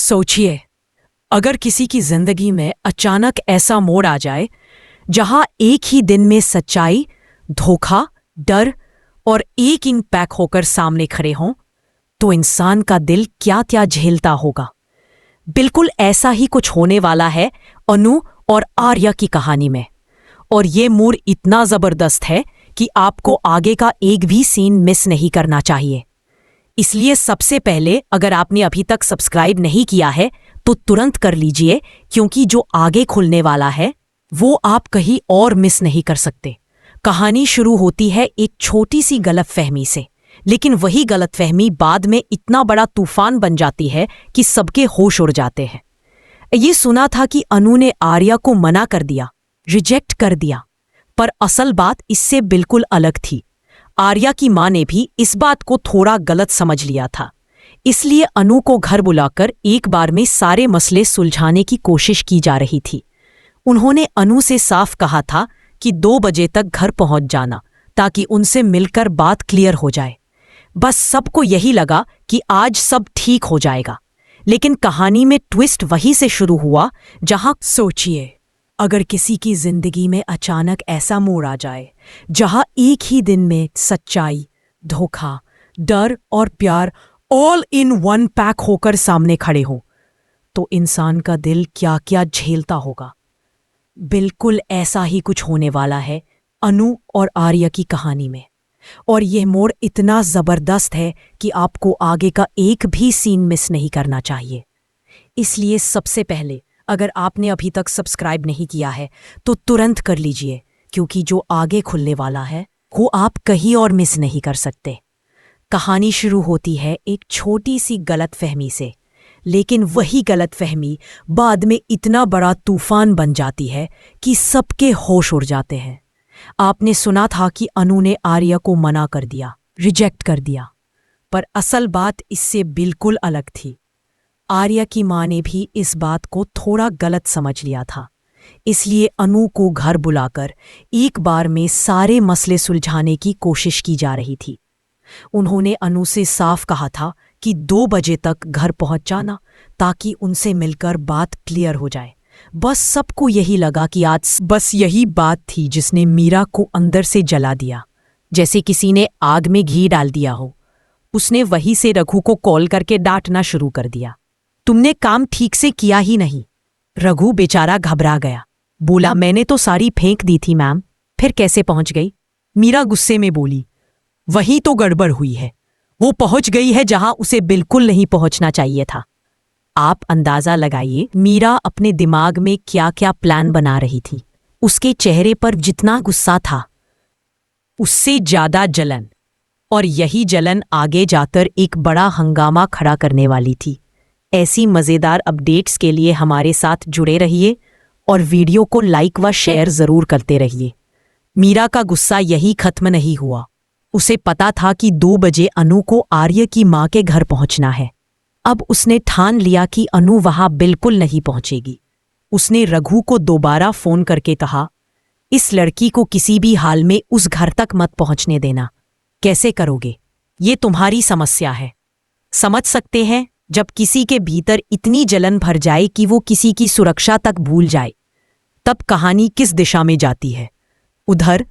सोचिए, अगर किसी की जिंदगी में अचानक ऐसा मोड़ आ जाए जहां एक ही दिन में सच्चाई, धोखा, डर और एक इंक पैक होकर सामने खड़े हों, तो इंसान का दिल क्या क्या झेलता होगा। बिल्कुल ऐसा ही कुछ होने वाला है अनु और आर्या की कहानी में। और ये मोड़ इतना जबरदस्त है कि आपको आगे का एक भी सीन मिस नहीं करना चाहिए। इसलिए सबसे पहले, अगर आपने अभी तक सब्सक्राइब नहीं किया है तो तुरंत कर लीजिए, क्योंकि जो आगे खुलने वाला है वो आप कहीं और मिस नहीं कर सकते। कहानी शुरू होती है एक छोटी सी गलतफहमी से, लेकिन वही गलतफहमी बाद में इतना बड़ा तूफान बन जाती है कि सबके होश उड़ जाते हैं। ये सुना था कि अनु ने आर्या को मना कर दिया, रिजेक्ट कर दिया, पर असल बात इससे बिल्कुल अलग थी। आर्या की मां ने भी इस बात को थोड़ा गलत समझ लिया था, इसलिए अनु को घर बुलाकर एक बार में सारे मसले सुलझाने की कोशिश की जा रही थी। उन्होंने अनु से साफ कहा था कि 2 बजे तक घर पहुंच जाना, ताकि उनसे मिलकर बात क्लियर हो जाए। बस सबको यही लगा कि आज सब ठीक हो जाएगा, लेकिन कहानी में ट्विस्ट वहीं से शुरू हुआ जहां सोचिए, अगर किसी की जिंदगी में अचानक ऐसा मोड़ आ जाए जहां एक ही दिन में सच्चाई, धोखा, डर और प्यार ऑल इन वन पैक होकर सामने खड़े हों, तो इंसान का दिल क्या क्या झेलता होगा। बिल्कुल ऐसा ही कुछ होने वाला है अनु और आर्या की कहानी में। और यह मोड़ इतना जबरदस्त है कि आपको आगे का एक भी सीन मिस नहीं करना चाहिए। इसलिए सबसे पहले, अगर आपने अभी तक सब्सक्राइब नहीं किया है तो तुरंत कर लीजिए, क्योंकि जो आगे खुलने वाला है वो आप कहीं और मिस नहीं कर सकते। कहानी शुरू होती है एक छोटी सी गलतफहमी से, लेकिन वही गलतफहमी बाद में इतना बड़ा तूफान बन जाती है कि सबके होश उड़ जाते हैं। आपने सुना था कि अनु ने आर्या को मना कर दिया, रिजेक्ट कर दिया, पर असल बात इससे बिल्कुल अलग थी। आर्या की मां ने भी इस बात को थोड़ा गलत समझ लिया था, इसलिए अनु को घर बुलाकर एक बार में सारे मसले सुलझाने की कोशिश की जा रही थी। उन्होंने अनु से साफ कहा था कि 2 बजे तक घर पहुंच जाना, ताकि उनसे मिलकर बात क्लियर हो जाए। बस सबको यही लगा कि आज बस यही बात थी जिसने मीरा को अंदर से जला दिया, जैसे किसी ने आग में घी डाल दिया हो। उसने वहीं से रघु को कॉल करके डांटना शुरू कर दिया, तुमने काम ठीक से किया ही नहीं। रघु बेचारा घबरा गया, बोला, मैंने तो सारी फेंक दी थी मैम, फिर कैसे पहुंच गई। मीरा गुस्से में बोली, वही तो गड़बड़ हुई है, वो पहुंच गई है जहां उसे बिल्कुल नहीं पहुंचना चाहिए था। आप अंदाजा लगाइए मीरा अपने दिमाग में क्या क्या प्लान बना रही थी। उसके चेहरे पर जितना गुस्सा था, उससे ज्यादा जलन, और यही जलन आगे जाकर एक बड़ा हंगामा खड़ा करने वाली थी। ऐसी मज़ेदार अपडेट्स के लिए हमारे साथ जुड़े रहिए और वीडियो को लाइक व शेयर ज़रूर करते रहिए। मीरा का गुस्सा यही खत्म नहीं हुआ। उसे पता था कि 2 बजे अनु को आर्य की मां के घर पहुंचना है। अब उसने ठान लिया कि अनु वहां बिल्कुल नहीं पहुंचेगी। उसने रघु को दोबारा फोन करके कहा, इस लड़की को किसी भी हाल में उस घर तक मत पहुंचने देना। कैसे करोगे? ये तुम्हारी समस्या है। समझ सकते हैं, जब किसी के भीतर इतनी जलन भर जाए कि वो किसी की सुरक्षा तक भूल जाए, तब कहानी किस दिशा में जाती है। उधर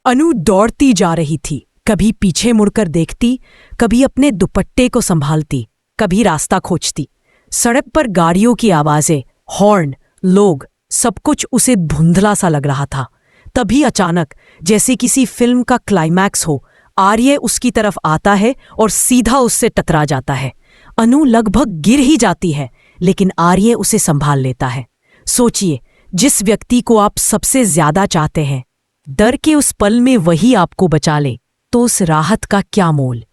अनु दौड़ती जा रही थी, कभी पीछे मुड़कर देखती, कभी अपने दुपट्टे को संभालती, कभी रास्ता खोजती। सड़क पर गाड़ियों की आवाजें, हॉर्न, लोग, सब कुछ उसे धुंधला सा लग रहा था। तभी अचानक, जैसे किसी फिल्म का क्लाइमैक्स हो, आर्य उसकी तरफ आता है और सीधा उससे टकरा जाता है। अनु लगभग गिर ही जाती है, लेकिन आर्य उसे संभाल लेता है। सोचिए, जिस व्यक्ति को आप सबसे ज्यादा चाहते हैं, डर के उस पल में वही आपको बचा ले, तो उस राहत का क्या मोल।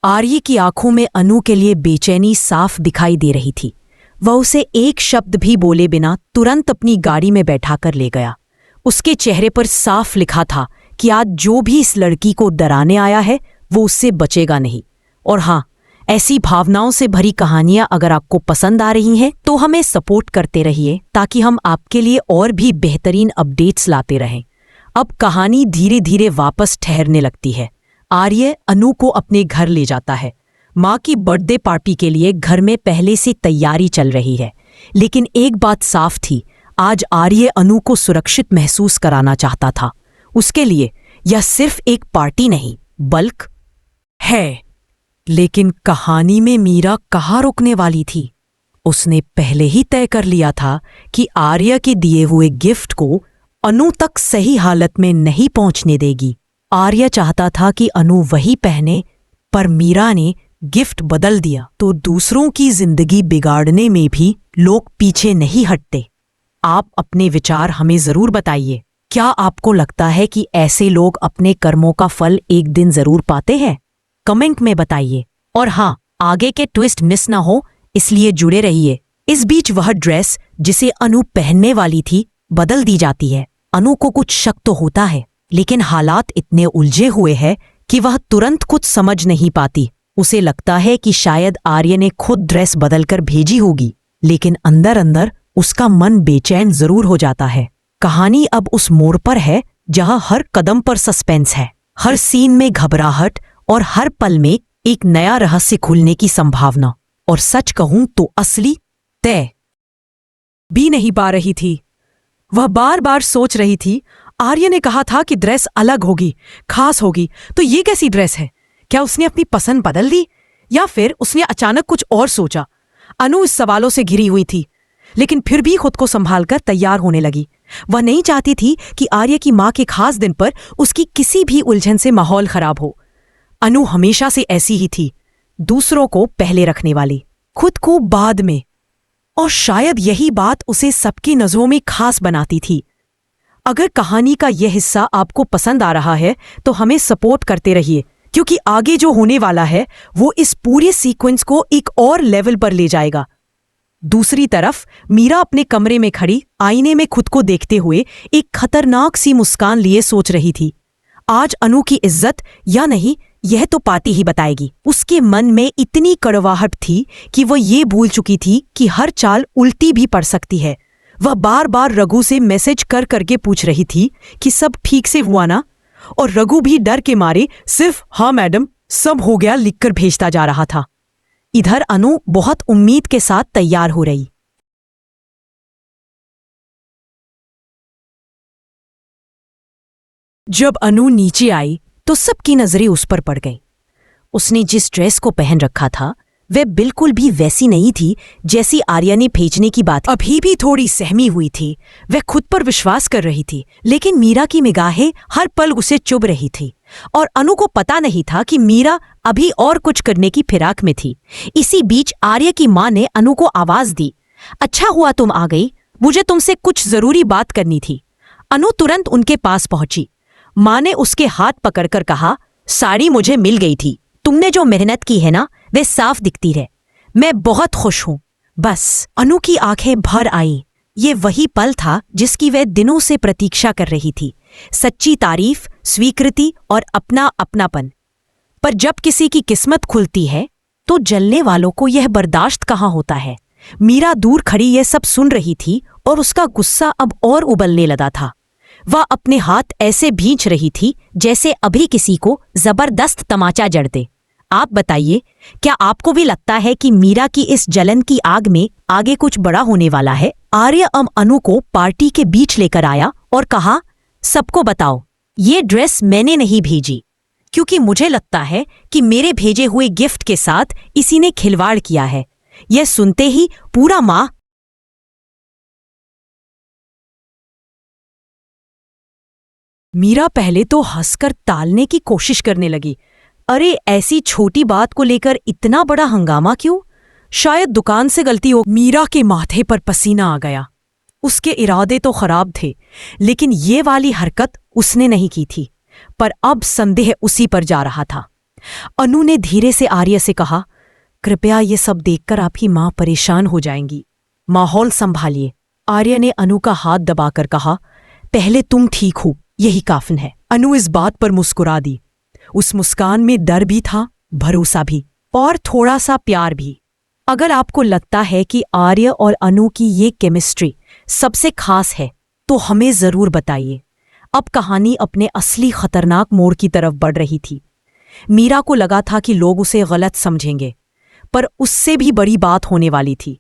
आर्य की आंखों में अनु के लिए बेचैनी साफ दिखाई दे रही थी। वह उसे एक शब्द भी बोले बिना तुरंत अपनी गाड़ी में बैठाकर ले गया। उसके चेहरे पर साफ लिखा था कि आज जो भी इस लड़की को डराने आया है वो उससे बचेगा नहीं। और हाँ, ऐसी भावनाओं से भरी कहानियां अगर आपको पसंद आ रही हैं तो हमें सपोर्ट करते रहिए, ताकि हम आपके लिए और भी बेहतरीन अपडेट्स लाते रहें। अब कहानी धीरे धीरे वापस ठहरने लगती है। आर्य अनु को अपने घर ले जाता है। माँ की बर्थडे पार्टी के लिए घर में पहले से तैयारी चल रही है, लेकिन एक बात साफ थी, आज आर्य अनु को सुरक्षित महसूस कराना चाहता था। उसके लिए यह सिर्फ एक पार्टी नहीं बल्कि है। लेकिन कहानी में मीरा कहाँ रुकने वाली थी? उसने पहले ही तय कर लिया था कि आर्य के दिए हुए गिफ्ट को अनु तक सही हालत में नहीं पहुंचने देगी। आर्य चाहता था कि अनु वही पहने, पर मीरा ने गिफ्ट बदल दिया। तो दूसरों की जिंदगी बिगाड़ने में भी लोग पीछे नहीं हटते। आप अपने विचार हमें जरूर बताइए। क्या आपको लगता है कि ऐसे लोग अपने कर्मों का फल एक दिन जरूर पाते हैं? कमेंट में बताइए। और हाँ, आगे के ट्विस्ट मिस ना हो इसलिए जुड़े रहिए। इस बीच वह ड्रेस जिसे अनु पहनने वाली थी बदल दी जाती है। अनु को कुछ शक तो होता है, लेकिन हालात इतने उलझे हुए हैं कि वह तुरंत कुछ समझ नहीं पाती। उसे लगता है कि शायद आर्य ने खुद ड्रेस बदलकर भेजी होगी, लेकिन अंदर अंदर उसका मन बेचैन जरूर हो जाता है। कहानी अब उस मोड़ पर है जहां हर कदम पर सस्पेंस है, हर सीन में घबराहट और हर पल में एक नया रहस्य खुलने की संभावना। और सच कहूं तो असली तय भी नहीं पा रही थी। वह बार बार सोच रही थी, आर्य ने कहा था कि ड्रेस अलग होगी, खास होगी, तो ये कैसी ड्रेस है? क्या उसने अपनी पसंद बदल दी या फिर उसने अचानक कुछ और सोचा? अनु इस सवालों से घिरी हुई थी, लेकिन फिर भी खुद को संभालकर तैयार होने लगी। वह नहीं चाहती थी कि आर्य की मां के खास दिन पर उसकी किसी भी उलझन से माहौल खराब हो। अनु हमेशा से ऐसी ही थी, दूसरों को पहले रखने वाली, खुद को बाद में। और शायद यही बात उसे सबकी नजरों में खास बनाती थी। अगर कहानी का यह हिस्सा आपको पसंद आ रहा है तो हमें सपोर्ट करते रहिए, क्योंकि आगे जो होने वाला है वो इस पूरे सीक्वेंस को एक और लेवल पर ले जाएगा। दूसरी तरफ मीरा अपने कमरे में खड़ी आईने में खुद को देखते हुए एक खतरनाक सी मुस्कान लिए सोच रही थी। आज अनु की इज्जत या नहीं, यह तो पार्टी ही बताएगी। उसके मन में इतनी कड़वाहट थी कि वह ये भूल चुकी थी कि हर चाल उल्टी भी पड़ सकती है। वह बार बार रघु से मैसेज कर करके पूछ रही थी कि सब ठीक से हुआ ना, और रघु भी डर के मारे सिर्फ हाँ मैडम सब हो गया लिखकर भेजता जा रहा था। इधर अनु बहुत उम्मीद के साथ तैयार हो रही। जब अनु नीचे आई तो सबकी नजरें उस पर पड़ गईं। उसने जिस ड्रेस को पहन रखा था वह बिल्कुल भी वैसी नहीं थी जैसी आर्या ने भेजने की बात। अभी भी थोड़ी सहमी हुई थी। वह खुद पर विश्वास कर रही थी, लेकिन मीरा की निगाहें हर पल उसे चुभ रही थी। और अनु को पता नहीं था कि मीरा अभी और कुछ करने की फिराक में थी। इसी बीच आर्य की माँ ने अनु को आवाज दी, अच्छा हुआ तुम आ गई, मुझे तुमसे कुछ जरूरी बात करनी थी। अनु तुरंत उनके पास पहुंची। माँ ने उसके हाथ पकड़कर कहा, साड़ी मुझे मिल गई थी, तुमने जो मेहनत की है ना वे साफ दिखती है, मैं बहुत खुश हूं। बस अनु की आंखें भर आईं। ये वही पल था जिसकी वह दिनों से प्रतीक्षा कर रही थी, सच्ची तारीफ, स्वीकृति और अपनापन। पर जब किसी की किस्मत खुलती है तो जलने वालों को यह बर्दाश्त कहाँ होता है। मीरा दूर खड़ी यह सब सुन रही थी और उसका गुस्सा अब और उबलने लगा था। वह अपने हाथ ऐसे भींच रही थी जैसे अभी किसी को जबरदस्त तमाचा जड़ दे। आप बताइए, क्या आपको भी लगता है कि मीरा की इस जलन की आग में आगे कुछ बड़ा होने वाला है? आर्य अनु को पार्टी के बीच लेकर आया और कहा, सबको बताओ, ये ड्रेस मैंने नहीं भेजी, क्योंकि मुझे लगता है कि मेरे भेजे हुए गिफ्ट के साथ इसी ने खिलवाड़ किया है। यह सुनते ही पूरा मां मीरा पहले तो हंसकर टालने की कोशिश करने लगी। अरे ऐसी छोटी बात को लेकर इतना बड़ा हंगामा क्यों? शायद दुकान से गलती हो। मीरा के माथे पर पसीना आ गया। उसके इरादे तो खराब थे, लेकिन ये वाली हरकत उसने नहीं की थी। पर अब संदेह उसी पर जा रहा था। अनु ने धीरे से आर्य से कहा, कृपया ये सब देखकर आपकी मां परेशान हो जाएंगी, माहौल संभालिए। आर्य ने अनु का हाथ दबाकर कहा, पहले तुम ठीक हो, यही काफिन है। अनु इस बात पर मुस्कुरा दी। उस मुस्कान में डर भी था, भरोसा भी, और थोड़ा सा प्यार भी। अगर आपको लगता है कि आर्य और अनु की ये केमिस्ट्री सबसे खास है तो हमें जरूर बताइए। अब कहानी अपने असली खतरनाक मोड़ की तरफ बढ़ रही थी। मीरा को लगा था कि लोग उसे गलत समझेंगे, पर उससे भी बड़ी बात होने वाली थी।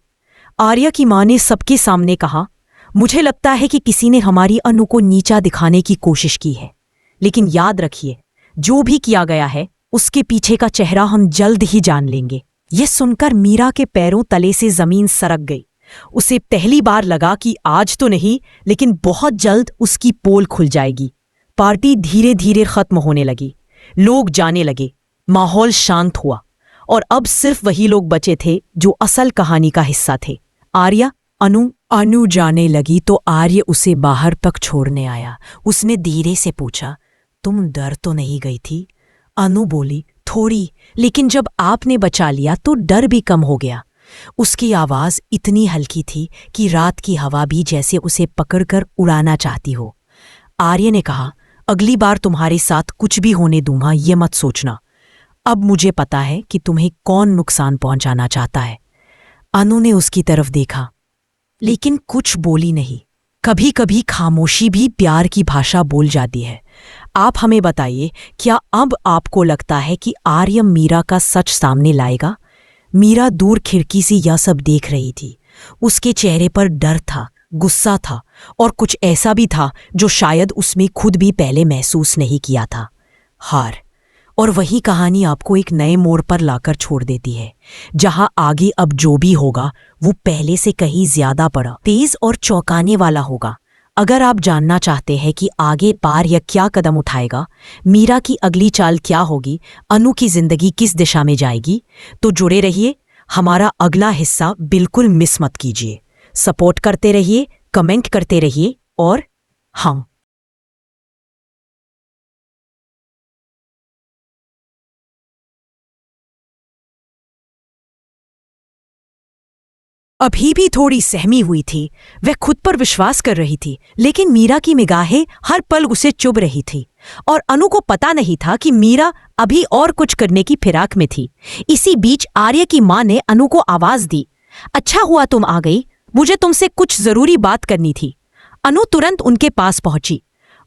आर्या की मां ने सबके सामने कहा, मुझे लगता है कि किसी ने हमारी अनु को नीचा दिखाने की कोशिश की है, लेकिन याद रखिए, जो भी किया गया है उसके पीछे का चेहरा हम जल्द ही जान लेंगे। यह सुनकर मीरा के पैरों तले से जमीन सरक गई। उसे पहली बार लगा कि आज तो नहीं, लेकिन बहुत जल्द उसकी पोल खुल जाएगी। पार्टी धीरे धीरे खत्म होने लगी, लोग जाने लगे, माहौल शांत हुआ और अब सिर्फ वही लोग बचे थे जो असल कहानी का हिस्सा थे। आर्या, अनु जाने लगी तो आर्य उसे बाहर तक छोड़ने आया। उसने धीरे से पूछा, तुम डर तो नहीं गई थी? अनु बोली, थोड़ी, लेकिन जब आपने बचा लिया तो डर भी कम हो गया। उसकी आवाज इतनी हल्की थी कि रात की हवा भी जैसे उसे पकड़कर उड़ाना चाहती हो। आर्य ने कहा, अगली बार तुम्हारे साथ कुछ भी होने दूंगा ये मत सोचना। अब मुझे पता है कि तुम्हें कौन नुकसान पहुंचाना चाहता है। अनु ने उसकी तरफ देखा, लेकिन कुछ बोली नहीं। कभी कभी खामोशी भी प्यार की भाषा बोल जाती है। आप हमें बताइए, क्या अब आपको लगता है कि आर्य मीरा का सच सामने लाएगा? मीरा दूर खिड़की से यह सब देख रही थी। उसके चेहरे पर डर था, गुस्सा था और कुछ ऐसा भी था जो शायद उसमें खुद भी पहले महसूस नहीं किया था, हार। और वही कहानी आपको एक नए मोड़ पर लाकर छोड़ देती है, जहां आगे अब जो भी होगा वो पहले से कहीं ज्यादा बड़ा, तेज और चौंकाने वाला होगा। अगर आप जानना चाहते हैं कि आगे पार या क्या कदम उठाएगा, मीरा की अगली चाल क्या होगी, अनु की जिंदगी किस दिशा में जाएगी, तो जुड़े रहिए। हमारा अगला हिस्सा बिल्कुल मिस मत कीजिए। सपोर्ट करते रहिए, कमेंट करते रहिए और हाँ, अभी भी थोड़ी सहमी हुई थी। वह खुद पर विश्वास कर रही थी, लेकिन मीरा की निगाहें हर पल उसे चुभ रही थी और अनु को पता नहीं था कि मीरा अभी और कुछ करने की फिराक में थी। इसी बीच आर्य की मां ने अनु को आवाज दी, अच्छा हुआ तुम आ गई, मुझे तुमसे कुछ जरूरी बात करनी थी। अनु तुरंत उनके पास पहुंची।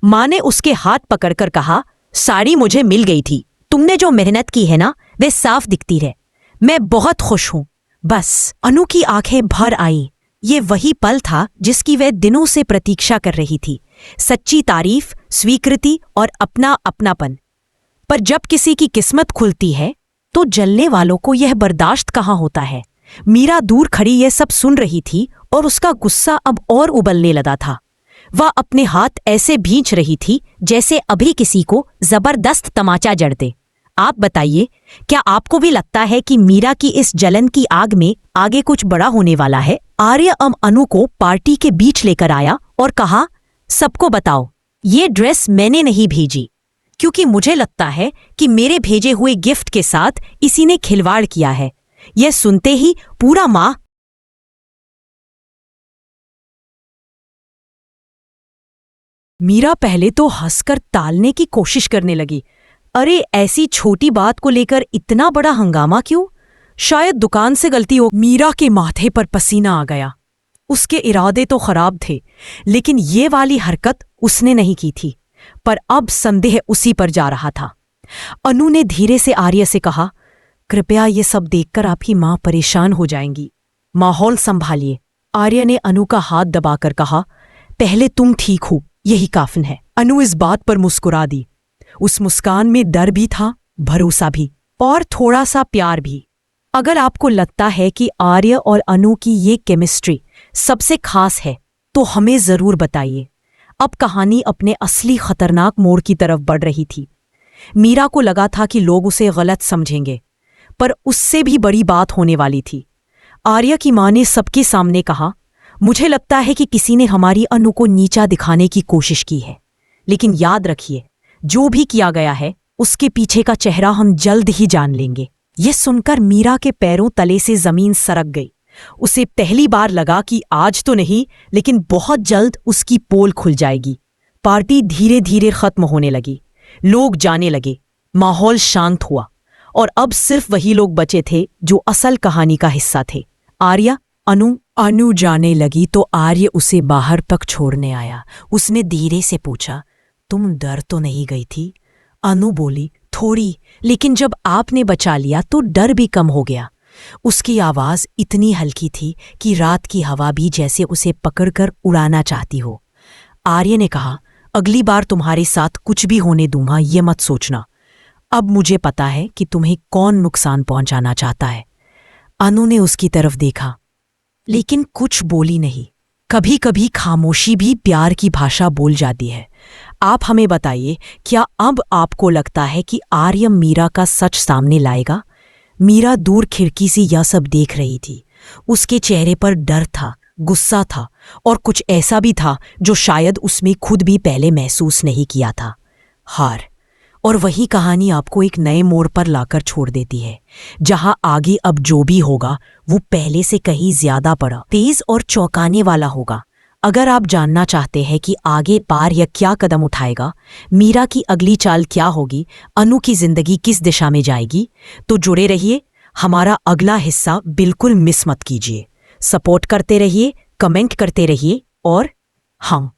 मां ने उसके हाथ पकड़कर कहा, साड़ी मुझे मिल गई थी, तुमने जो मेहनत की है ना वे साफ दिखती है। मैं बहुत खुश हूं। बस। अनु की आंखें भर आईं। ये वही पल था जिसकी वह दिनों से प्रतीक्षा कर रही थी, सच्ची तारीफ, स्वीकृति और अपना अपनापन। पर जब किसी की किस्मत खुलती है तो जलने वालों को यह बर्दाश्त कहाँ होता है। मीरा दूर खड़ी यह सब सुन रही थी और उसका गुस्सा अब और उबलने लगा था। वह अपने हाथ ऐसे भींच रही थी जैसे अभी किसी को जबरदस्त तमाचा जड़ दे। आप बताइए, क्या आपको भी लगता है कि मीरा की इस जलन की आग में आगे कुछ बड़ा होने वाला है? आर्य अनु को पार्टी के बीच लेकर आया और कहा, सबको बताओ, ये ड्रेस मैंने नहीं भेजी, क्योंकि मुझे लगता है कि मेरे भेजे हुए गिफ्ट के साथ इसी ने खिलवाड़ किया है। यह सुनते ही पूरा माह मीरा पहले तो हंसकर टालने की कोशिश करने लगी। अरे, ऐसी छोटी बात को लेकर इतना बड़ा हंगामा क्यों? शायद दुकान से गलती हो। मीरा के माथे पर पसीना आ गया। उसके इरादे तो खराब थे, लेकिन ये वाली हरकत उसने नहीं की थी। पर अब संदेह उसी पर जा रहा था। अनु ने धीरे से आर्य से कहा, कृपया ये सब देखकर आपकी मां परेशान हो जाएंगी, माहौल संभालिए। आर्य ने अनु का हाथ दबाकर कहा, पहले तुम ठीक हो, यही काफिन है। अनु इस बात पर मुस्कुरा दी। उस मुस्कान में डर भी था, भरोसा भी और थोड़ा सा प्यार भी। अगर आपको लगता है कि आर्य और अनु की ये केमिस्ट्री सबसे खास है तो हमें जरूर बताइए। अब कहानी अपने असली खतरनाक मोड़ की तरफ बढ़ रही थी। मीरा को लगा था कि लोग उसे गलत समझेंगे, पर उससे भी बड़ी बात होने वाली थी। आर्य की मां ने सबके सामने कहा, मुझे लगता है कि किसी ने हमारी अनु को नीचा दिखाने की कोशिश की है, लेकिन याद रखिए, जो भी किया गया है उसके पीछे का चेहरा हम जल्द ही जान लेंगे। यह सुनकर मीरा के पैरों तले से जमीन सरक गई। उसे पहली बार लगा कि आज तो नहीं, लेकिन बहुत जल्द उसकी पोल खुल जाएगी। पार्टी धीरे धीरे खत्म होने लगी, लोग जाने लगे, माहौल शांत हुआ और अब सिर्फ वही लोग बचे थे जो असल कहानी का हिस्सा थे। आर्या, अनु जाने लगी तो आर्य उसे बाहर तक छोड़ने आया। उसने धीरे से पूछा, तुम डर तो नहीं गई थी? अनु बोली, थोड़ी, लेकिन जब आपने बचा लिया तो डर भी कम हो गया। उसकी आवाज इतनी हल्की थी कि रात की हवा भी जैसे उसे पकड़कर उड़ाना चाहती हो। आर्य ने कहा, अगली बार तुम्हारे साथ कुछ भी होने दूंगा ये मत सोचना। अब मुझे पता है कि तुम्हें कौन नुकसान पहुंचाना चाहता है। अनु ने उसकी तरफ देखा, लेकिन कुछ बोली नहीं। कभी कभी खामोशी भी प्यार की भाषा बोल जाती है। आप हमें बताइए, क्या अब आपको लगता है कि आर्य मीरा का सच सामने लाएगा? मीरा दूर खिड़की से यह सब देख रही थी। उसके चेहरे पर डर था, गुस्सा था और कुछ ऐसा भी था जो शायद उसमें खुद भी पहले महसूस नहीं किया था, हार। और वही कहानी आपको एक नए मोड़ पर लाकर छोड़ देती है, जहां आगे अब जो भी होगा वो पहले से कहीं ज्यादा बड़ा, तेज और चौंकाने वाला होगा। अगर आप जानना चाहते हैं कि आगे पार या क्या कदम उठाएगा, मीरा की अगली चाल क्या होगी, अनु की जिंदगी किस दिशा में जाएगी, तो जुड़े रहिए। हमारा अगला हिस्सा बिल्कुल मिस मत कीजिए। सपोर्ट करते रहिए, कमेंट करते रहिए और हाँ,